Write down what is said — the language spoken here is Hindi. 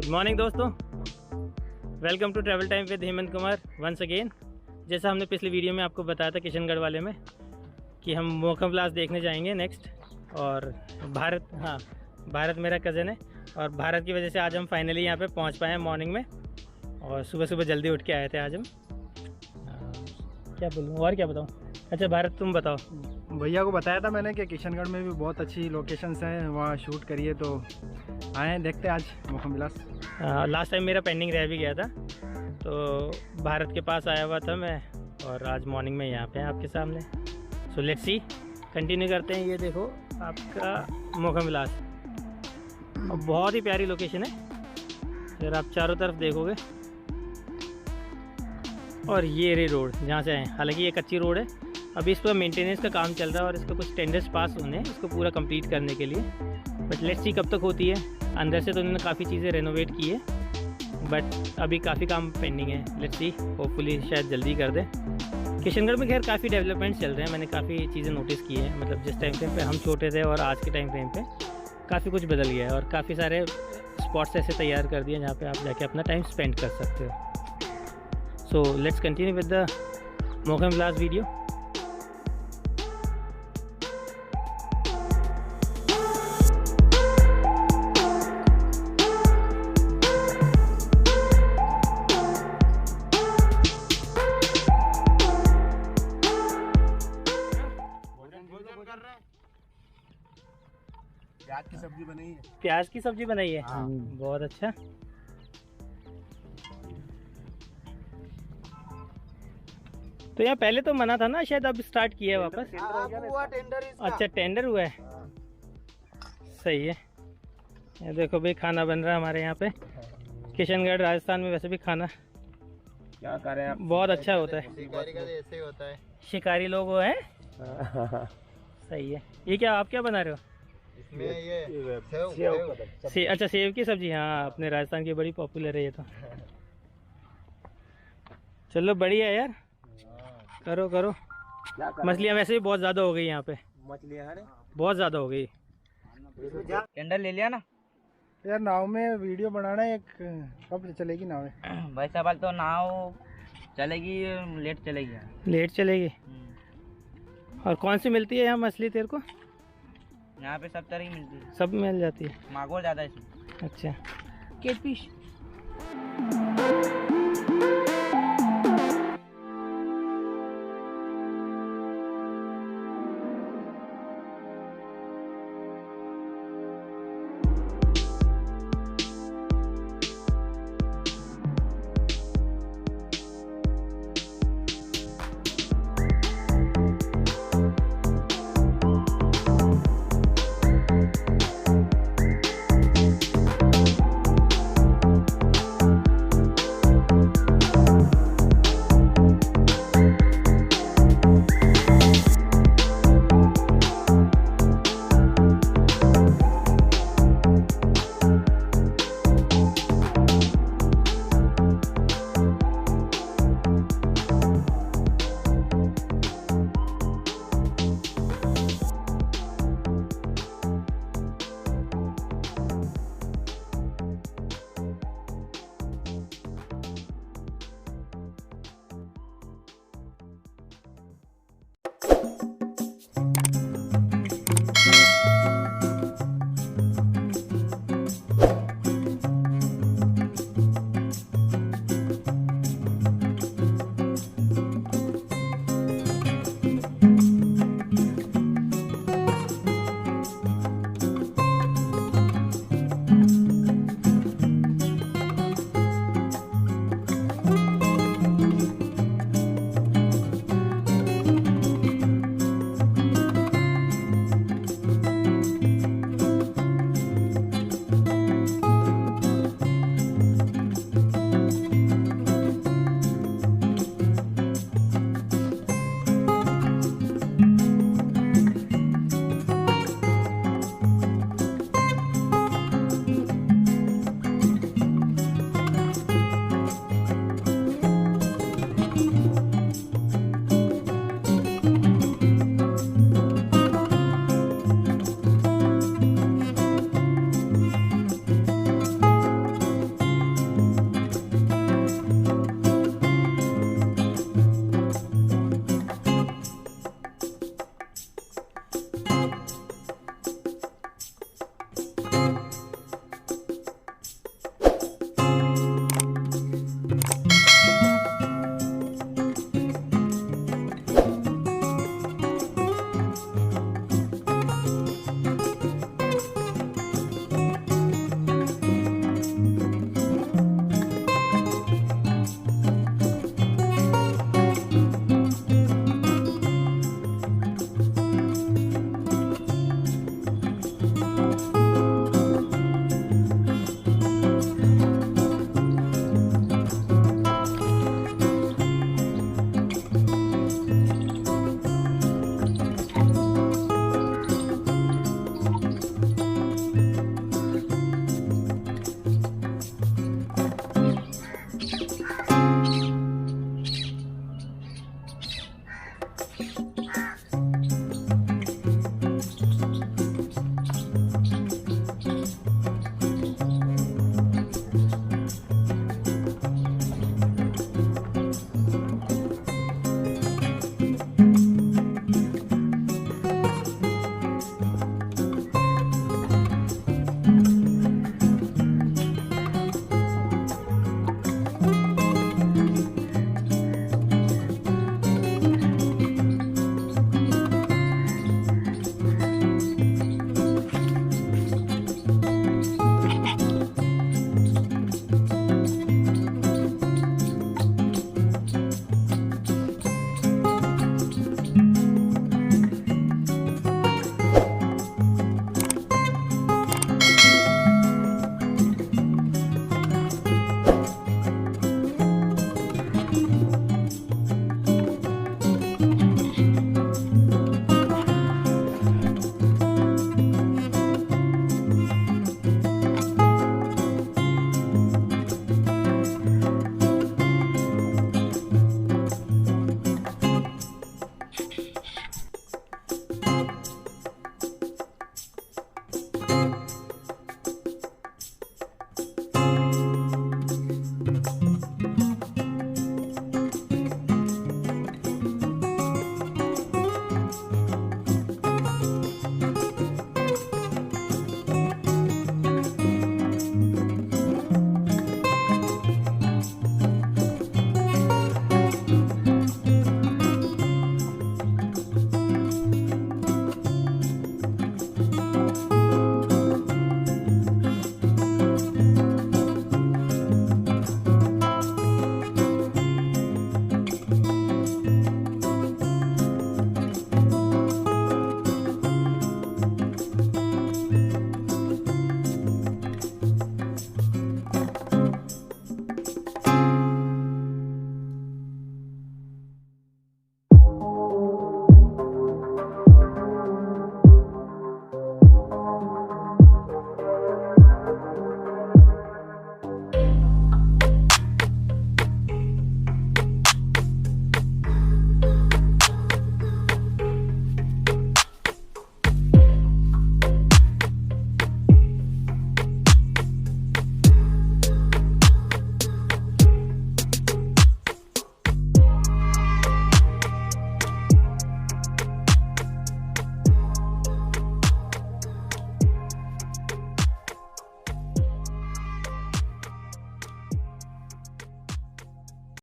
गुड मॉर्निंग दोस्तों, welcome to travel time with Hemant Kumar once again. जैसा हमने पिछली वीडियो में आपको बताया था किशनगढ़ वाले में कि हम मोखम विलास देखने जाएंगे नेक्स्ट। और भारत मेरा कज़न है और भारत की वजह से आज हम फाइनली यहाँ पे पहुँच पाए हैं मॉर्निंग में। और सुबह सुबह जल्दी उठ के आए थे आज हम। क्या बोलूँ और क्या बताऊँ। अच्छा भारत तुम बताओ। भैया को बताया था मैंने कि किशनगढ़ में भी बहुत अच्छी लोकेशंस हैं, वहाँ शूट करिए, तो आए देखते हैं आज मोखम विलास। लास्ट टाइम मेरा पेंडिंग रह भी गया था तो भारत के पास आया हुआ था मैं, और आज मॉर्निंग में यहाँ पे हैं आपके सामने। सो लेट्स सी, कंटिन्यू करते हैं। ये देखो आपका मोखम विलास, और बहुत ही प्यारी लोकेशन है अगर आप चारों तरफ देखोगे। और ये रे रोड जहाँ से आए, हालांकि ये कच्ची रोड है, अभी इस पर मेंटेनेंस का काम चल रहा है और इसका कुछ टेंडर्स पास होने हैं इसको पूरा कंप्लीट करने के लिए। बट लेट्स सी कब तक होती है। अंदर से तो उन्होंने काफ़ी चीज़ें रेनोवेट की है, बट अभी काफ़ी काम पेंडिंग है। लेट्स सी, होपफुली शायद जल्दी कर दें। किशनगढ़ में खैर काफ़ी डेवलपमेंट्स चल रहे हैं, मैंने काफ़ी चीज़ें नोटिस की है। मतलब जिस टाइम पे हम छोटे थे और आज के टाइम फ्रेम पे काफ़ी कुछ बदल गया है, और काफ़ी सारे स्पॉट्स ऐसे तैयार कर दिए जहाँ पे आप जाके अपना टाइम स्पेंड कर सकते हो। So let's continue with the Mokham Vilas video. प्याज की सब्जी बनाई है। प्याज की सब्जी बनाई है, बहुत अच्छा। तो यहाँ पहले तो मना था ना शायद, अब स्टार्ट किया है वापस। अच्छा टेंडर हुआ है, सही है। ये देखो भाई खाना बन रहा है हमारे यहाँ पे। किशनगढ़ राजस्थान में वैसे भी खाना क्या कर रहे हैं, बहुत अच्छा होता है। शिकारी का ऐसे ही होता है। शिकारी लोग वो हैं। सही है। ये क्या आप क्या बना रहे हो? इसमें ये सेव। अच्छा सेव की सब्जी, हाँ अपने राजस्थान की बड़ी पॉपुलर है ये तो। चलो बढ़िया यार, करो करो। मछलियाँ वैसे भी बहुत ज़्यादा हो गई यहाँ पे, मछलियाँ बहुत ज़्यादा हो गई। टेंडर ले लिया ना यार। नाव में वीडियो बनाना है, एक कब चलेगी नाव में? भाई सवाल तो नाव चलेगी, लेट चलेगी। लेट चलेगी। और कौन सी मिलती है यहाँ मछली तेरे को? यहाँ पे सब तरह की मिलती है, सब मिल जाती है। मागोर ज़्यादा है इसमें। अच्छा केटफिश।